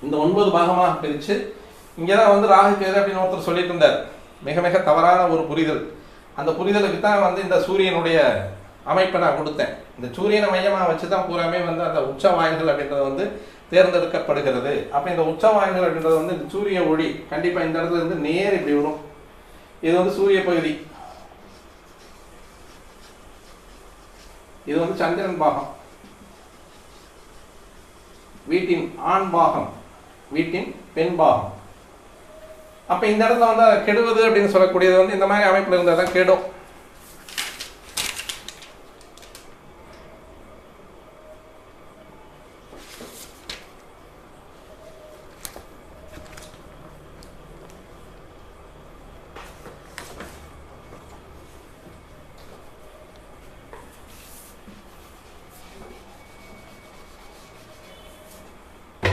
இந்த 9 பாகமாக பிரித்து இங்கே தான் வந்து ராகு கேது அப்படின்னு ஒருத்தர் சொல்லிட்டு இருந்தார். மிக மிக தவறான ஒரு புரிதல். அந்த புரிதலுக்கு தான் வந்து இந்த சூரியனுடைய அமைப்பை நான் கொடுத்தேன். இந்த சூரியனை மையமாக வச்சு தான் பூராமே வந்து அந்த உச்ச வாயில்கள் அப்படின்றது வந்து தேர்ந்தெடுக்கப்படுகிறது. அப்போ இந்த உச்ச வாயில்கள் அப்படின்றது வந்து இந்த சூரிய ஒளி கண்டிப்பாக இந்த இடத்துல இருந்து நேர் இப்படி வரும். இது வந்து சூரிய பகுதி, இது வந்து சந்திரன் பாகம், வீட்டின் ஆண் பாகம், வீட்டின் பெண் பாகம். அப்போ இந்த இடத்துல வந்து கெடுவது அப்படின்னு சொல்லக்கூடியது வந்து இந்த மாதிரி அமைப்பில் இருந்தால் தான் கெடும்.